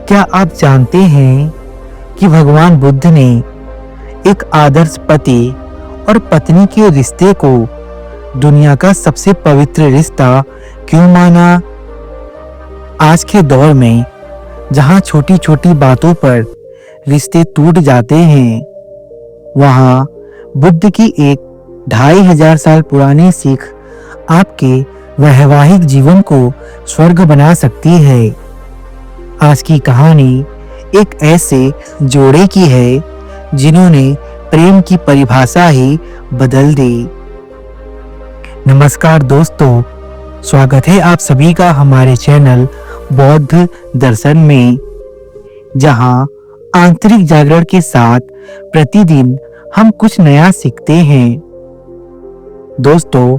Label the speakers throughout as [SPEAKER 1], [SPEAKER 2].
[SPEAKER 1] क्या आप जानते हैं कि भगवान बुद्ध ने एक आदर्श पति और पत्नी के रिश्ते को दुनिया का सबसे पवित्र रिश्ता क्यों माना? आज के दौर में जहां छोटी-छोटी बातों पर रिश्ते टूट जाते हैं, वहां बुद्ध की एक 2500 साल पुरानी सीख आपके वैवाहिक जीवन को स्वर्ग बना सकती है। आज की कहानी एक ऐसे जोड़े की है जिन्होंने प्रेम की परिभाषा ही बदल दी। नमस्कार दोस्तों, स्वागत है आप सभी का हमारे चैनल बौद्ध दर्शन में, जहां आंतरिक जागरण के साथ प्रतिदिन हम कुछ नया सीखते हैं। दोस्तों,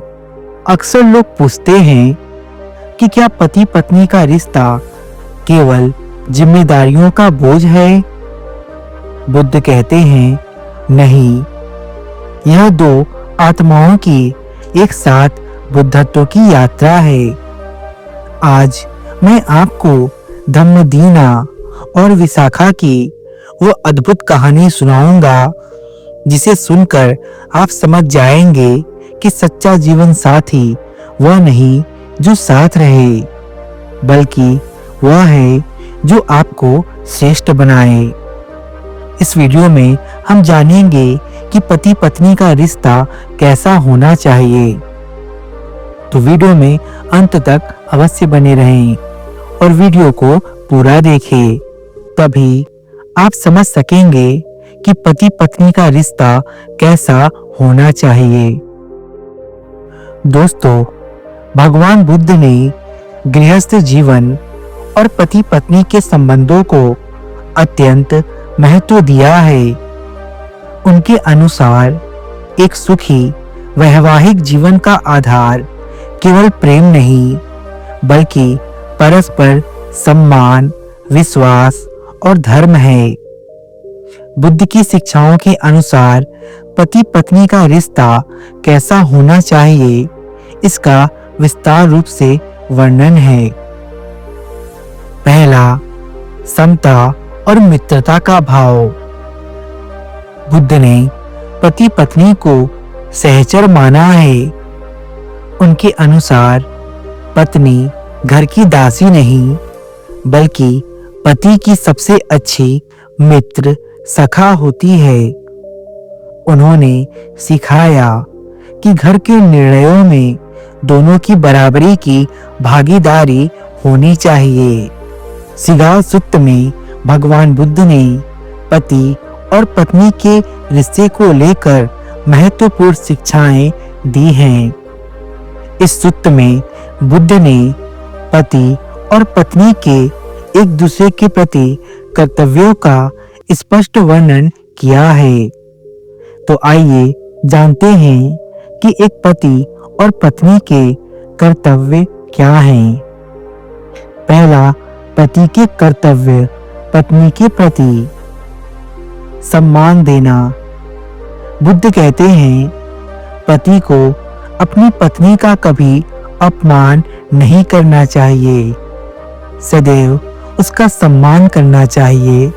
[SPEAKER 1] अक्सर लोग पूछते हैं कि क्या पति पत्नी का रिश्ता केवल जिम्मेदारियों का बोझ है? बुद्ध कहते हैं, नहीं, यह दो आत्माओं की एक साथ बुद्धत्व की यात्रा है। आज मैं आपको धम्मदीना और विशाखा की वो अद्भुत कहानी सुनाऊंगा जिसे सुनकर आप समझ जाएंगे कि सच्चा जीवन साथी वह नहीं जो साथ रहे, बल्कि वह है जो आपको श्रेष्ठ बनाए। इस वीडियो में हम जानेंगे कि पति पत्नी का रिश्ता कैसा होना चाहिए, तो वीडियो में अंत तक अवश्य बने रहें और वीडियो को पूरा देखें, तभी आप समझ सकेंगे कि पति पत्नी का रिश्ता कैसा होना चाहिए। दोस्तों, भगवान बुद्ध ने गृहस्थ जीवन और पति पत्नी के संबंधों को अत्यंत महत्व दिया है। उनके अनुसार एक सुखी वैवाहिक जीवन का आधार केवल प्रेम नहीं, बल्कि परस्पर सम्मान, विश्वास और धर्म है। बुद्ध की शिक्षाओं के अनुसार पति पत्नी का रिश्ता कैसा होना चाहिए, इसका विस्तार रूप से वर्णन है। पहला, समता और मित्रता का भाव। बुद्ध ने पति पत्नी को सहचर माना है। उनके अनुसार पत्नी घर की दासी नहीं, बल्कि पति की सबसे अच्छी मित्र, सखा होती है। उन्होंने सिखाया कि घर के निर्णयों में दोनों की बराबरी की भागीदारी होनी चाहिए। सिद्धार्थ सूत्र में भगवान बुद्ध ने पति और पत्नी के रिश्ते को लेकर महत्वपूर्ण शिक्षाएं दी हैं। इस सूत्र में बुद्ध ने पति और पत्नी के एक दूसरे के प्रति कर्तव्यों का स्पष्ट वर्णन किया है। तो आइए जानते हैं कि एक पति और पत्नी के कर्तव्य क्या हैं। पहला, पति के कर्तव्य पत्नी के प्रति सम्मान देना। बुद्ध कहते हैं, पति को अपनी पत्नी का कभी अपमान नहीं करना चाहिए। सदैव उसका सम्मान करना चाहिए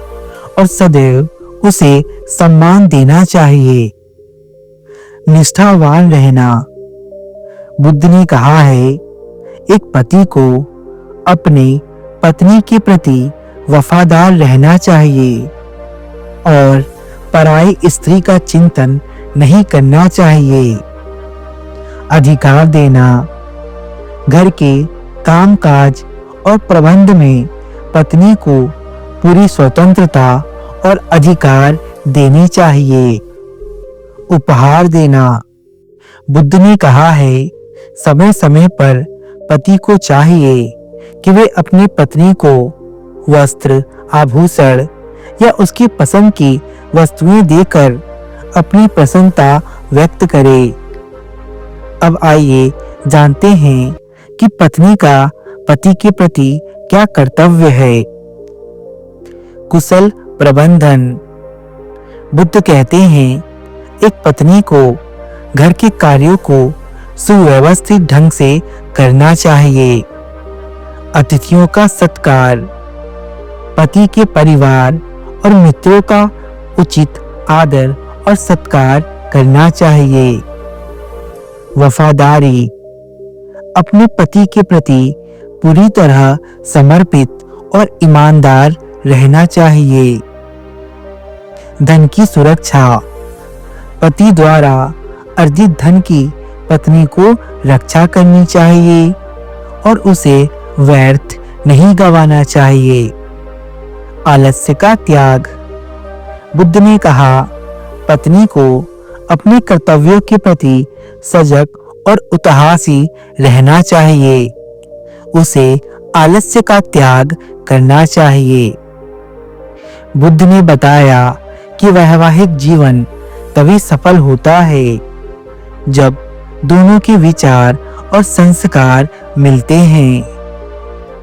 [SPEAKER 1] और सदैव उसे सम्मान देना चाहिए। निष्ठावान रहना। बुद्ध ने कहा है, एक पति को अपनी पत्नी के प्रति वफादार रहना चाहिए और पराई स्त्री का चिंतन नहीं करना चाहिए। अधिकार देना। घर के कामकाज और प्रबंध में पत्नी को पूरी स्वतंत्रता और अधिकार देने चाहिए। उपहार देना। बुद्ध ने कहा है, समय समय पर पति को चाहिए कि वे अपनी पत्नी को वस्त्र, आभूषण या उसकी पसंद की वस्तुएं देकर अपनी प्रसन्नता व्यक्त करे। अब आइए जानते हैं कि पत्नी का पति के प्रति क्या कर्तव्य है। कुशल प्रबंधन। बुद्ध कहते हैं, एक पत्नी को घर के कार्यों को सुव्यवस्थित ढंग से करना चाहिए। अतिथियों का सत्कार। पति के परिवार और मित्रों का उचित आदर और सत्कार करना चाहिए। वफादारी, अपने पति के प्रति पूरी तरह समर्पित और ईमानदार रहना चाहिए। धन की सुरक्षा, पति द्वारा अर्जित धन की पत्नी को रक्षा करनी चाहिए और उसे व्यर्थ नहीं गंवाना चाहिए। आलस्य का त्याग, बुद्ध ने कहा, पत्नी को अपने कर्तव्यों के प्रति सजग और उत्साही रहना चाहिए। उसे आलस्य का त्याग करना चाहिए। बुद्ध ने बताया कि वैवाहिक जीवन तभी सफल होता है जब दोनों के विचार और संस्कार मिलते हैं।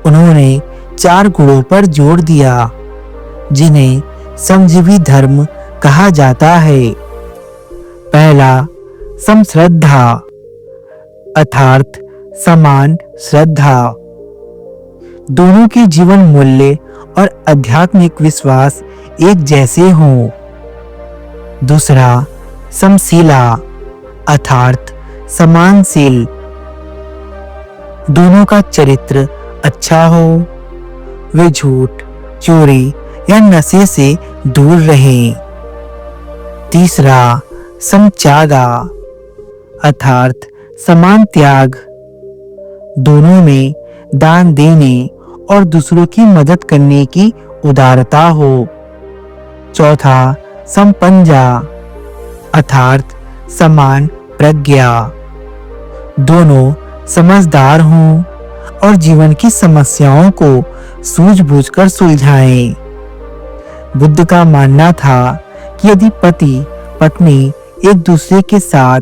[SPEAKER 1] उन्होंने 4 गुणों पर जोर दिया जिन्हें समजीवी धर्म कहा जाता है। पहला, समश्रद्धा अर्थात समान श्रद्धा। दोनों के जीवन मूल्य और आध्यात्मिक विश्वास एक जैसे हों। दूसरा, समशीला अर्थात समानशील। दोनों का चरित्र अच्छा हो, वे झूठ, चोरी या नशे से दूर रहें। तीसरा, समत्यागा अर्थात समान त्याग। दोनों में दान देने और दूसरों की मदद करने की उदारता हो। चौथा, समपंजा अर्थात समान प्रज्ञा। दोनों समझदार हों और जीवन की समस्याओं को सूझबूझकर सुलझाएं। बुद्ध का मानना था कि यदि पति पत्नी एक दूसरे के साथ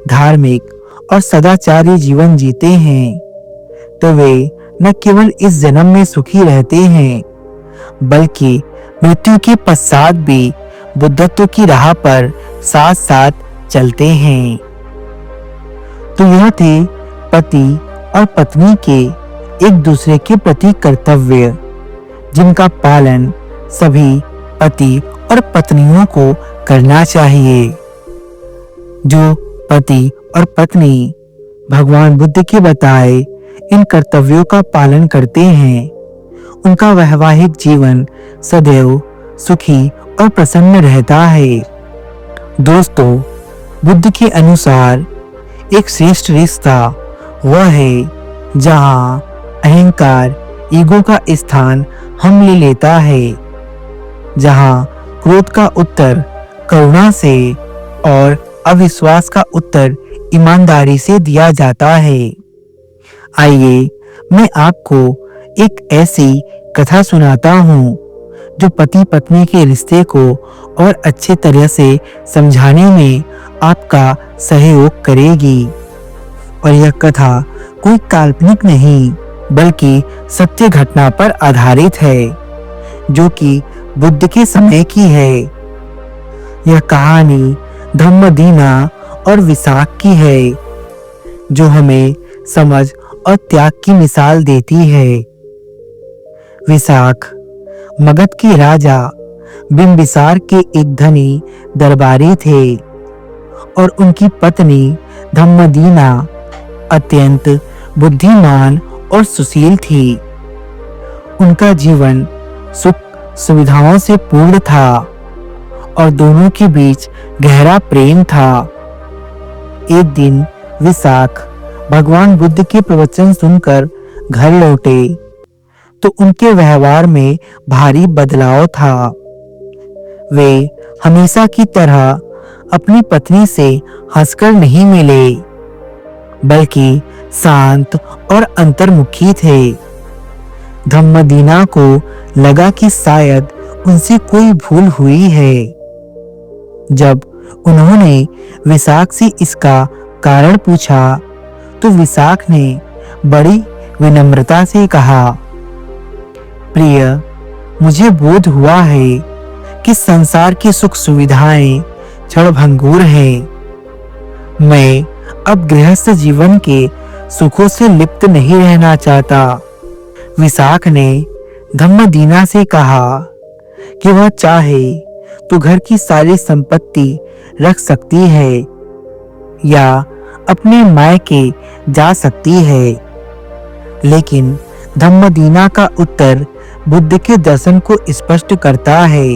[SPEAKER 1] धार्मिक और सदाचारी जीवन जीते हैं तो वे न केवल इस जन्म में सुखी रहते हैं बल्कि मृत्यु के पश्चात भी बुद्धत्व की राह पर साथ साथ चलते हैं। तो यह थे पति और पत्नी के एक दूसरे के प्रति कर्तव्य जिनका पालन सभी पति और पत्नियों को करना चाहिए। जो पति और पत्नी भगवान बुद्ध के बताए इन कर्तव्यों का पालन करते हैं उनका वैवाहिक जीवन सदैव सुखी और प्रसन्न रहता है। दोस्तों, बुद्ध के अनुसार एक श्रेष्ठ रिश्ता वह है जहां अहंकार ईगो का स्थान हम ले लेता है, जहां क्रोध का उत्तर करुणा से और अविश्वास का उत्तर ईमानदारी से दिया जाता है। आइए मैं आपको एक ऐसी कथा सुनाता हूँ जो पति पत्नी के रिश्ते को और अच्छे तरह से समझाने में आपका सहयोग करेगी। और यह कथा कोई काल्पनिक नहीं बल्कि सत्य घटना पर आधारित है जो कि बुद्ध के समय की है। यह कहानी धम्मदीना और विसाख की है जो हमें समझ और त्याग की मिसाल देती है। विसाख मगध के राजा बिंबिसार के एक धनी दरबारी थे और उनकी पत्नी धम्मदीना अत्यंत बुद्धिमान और सुशील थी। उनका जीवन सुख सुविधाओं से पूर्ण था और दोनों के बीच गहरा प्रेम था। एक दिन विसाख भगवान बुद्ध के प्रवचन सुनकर घर लौटे तो उनके व्यवहार में भारी बदलाव था। वे हमेशा की तरह अपनी पत्नी से हंसकर नहीं मिले बल्कि शांत और अंतर्मुखी थे। धम्मदीना को लगा कि शायद उनसे कोई भूल हुई है। जब उन्होंने विसाख से इसका कारण पूछा तो विसाख ने बड़ी विनम्रता से कहा, प्रिय, मुझे बोध हुआ है कि संसार की सुख सुविधाएं क्षणभंगुर हैं। मैं अब गृहस्थ जीवन के सुखों से लिप्त नहीं रहना चाहता। विसाख ने धम्मदीना से कहा कि वह चाहे तो घर की सारी संपत्ति रख सकती है या अपने मायके जा सकती है। लेकिन धम्मदीना का उत्तर बुद्ध के दर्शन को स्पष्ट करता है।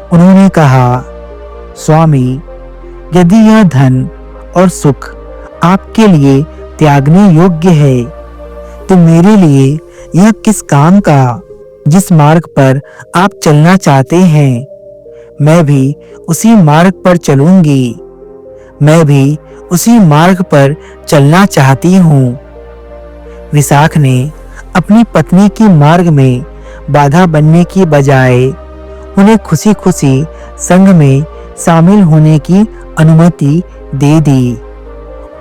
[SPEAKER 1] उन्होंने कहा, स्वामी, यदि यह धन और सुख आपके लिए त्यागने योग्य है तो मेरे लिए यह किस काम का। जिस मार्ग पर आप चलना चाहते हैं मैं भी उसी मार्ग पर चलूंगी। मैं भी उसी मार्ग पर चलना चाहती हूँ। विशाख ने अपनी पत्नी के मार्ग में बाधा बनने की बजाय उन्हें खुशी खुशी संघ में शामिल होने की अनुमति दे दी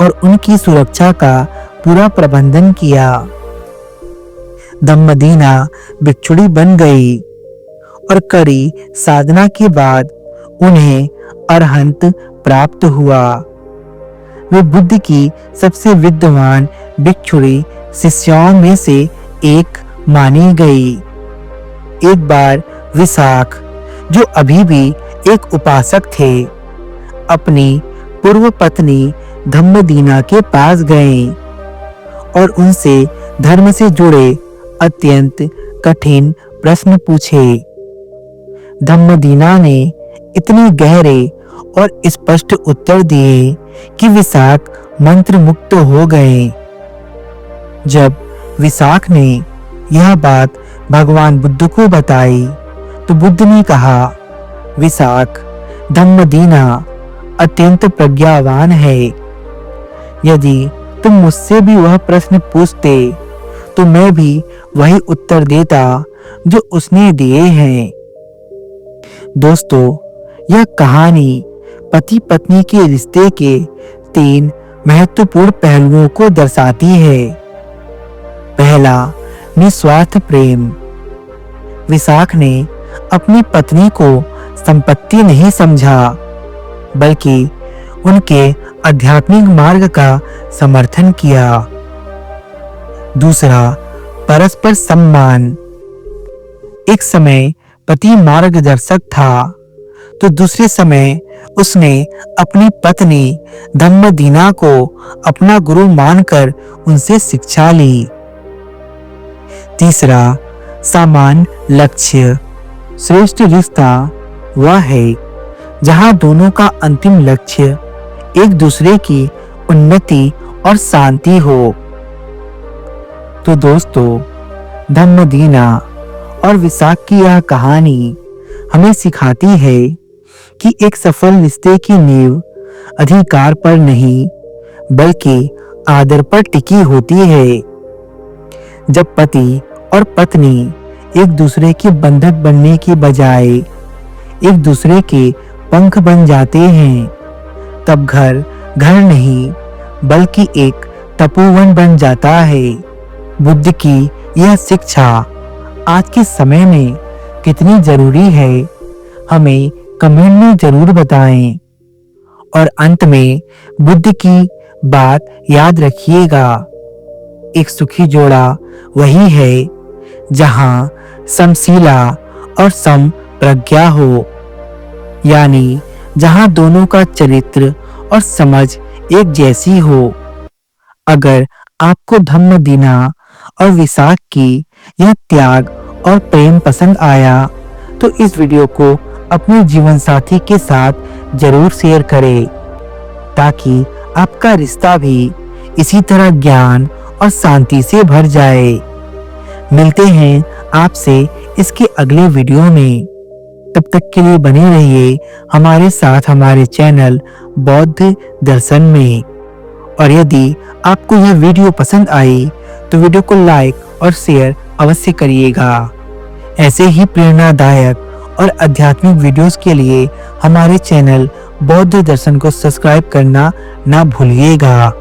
[SPEAKER 1] और उनकी सुरक्षा का पूरा प्रबंधन किया। धम्मदीना भिक्षुणी बन गई और कड़ी साधना के बाद उन्हें अरहंत प्राप्त हुआ। वे बुद्ध की सबसे विद्वान भिक्षुणी शिष्यों में से एक मानी गई। एक बार विशाख, जो अभी भी एक उपासक थे, अपनी पूर्व पत्नी धम्मदीना के पास गए और उनसे धर्म से जुड़े अत्यंत कठिन प्रश्न पूछे। धम्मदीना ने इतने गहरे और स्पष्ट उत्तर दिए कि विशाख मंत्र मुक्त हो गए। जब विशाख ने यह बात भगवान बुद्ध को बताई तो बुद्ध ने कहा, विशाख, धम्मदीना अत्यंत प्रज्ञावान है। यदि तुम मुझसे भी वह प्रश्न पूछते तो मैं भी वही उत्तर देता जो उसने दिए हैं। दोस्तों, यह कहानी पति पत्नी के रिश्ते के 3 महत्वपूर्ण पहलुओं को दर्शाती है। पहला, निस्वार्थ प्रेम। विशाख ने अपनी पत्नी को संपत्ति नहीं समझा, बल्कि उनके आध्यात्मिक मार्ग का समर्थन किया। दूसरा, परस्पर सम्मान। एक समय पति मार्गदर्शक था तो दूसरे समय उसने अपनी पत्नी धम्मदीना को अपना गुरु मानकर उनसे शिक्षा ली। तीसरा, समान लक्ष्य। श्रेष्ठ रिश्ता वह है जहां दोनों का अंतिम लक्ष्य एक दूसरे की उन्नति और शांति हो। तो दोस्तों, धम्मदीना और विशाख की यह कहानी हमें सिखाती है कि एक सफल रिश्ते की नींव अधिकार पर नहीं बल्कि आदर पर टिकी होती है। जब पति और पत्नी एक दूसरे के बंधक बनने की बजाय एक दूसरे के पंख बन जाते हैं, तब घर घर नहीं बल्कि एक तपोवन बन जाता है। बुद्ध की यह शिक्षा आज के समय में कितनी जरूरी है, हमें कमेंट में जरूर बताएं। और अंत में बुद्ध की बात याद रखिएगा, एक सुखी जोड़ा वही है जहां समशीला और सम प्रज्ञा हो, यानी जहां दोनों का चरित्र और समझ एक जैसी हो। अगर आपको धम्मदीना और विशाख की यह त्याग और प्रेम पसंद आया तो इस वीडियो को अपने जीवन साथी के साथ जरूर शेयर करें ताकि आपका रिश्ता भी इसी तरह ज्ञान और शांति से भर जाए। मिलते हैं आपसे इसके अगले वीडियो में। तब तक के लिए बने रहिए हमारे साथ हमारे चैनल बौद्ध दर्शन में। और यदि आपको यह वीडियो पसंद आई तो वीडियो को लाइक और शेयर अवश्य करिएगा। ऐसे ही प्रेरणादायक और आध्यात्मिक वीडियोस के लिए हमारे चैनल बौद्ध दर्शन को सब्सक्राइब करना ना भूलिएगा।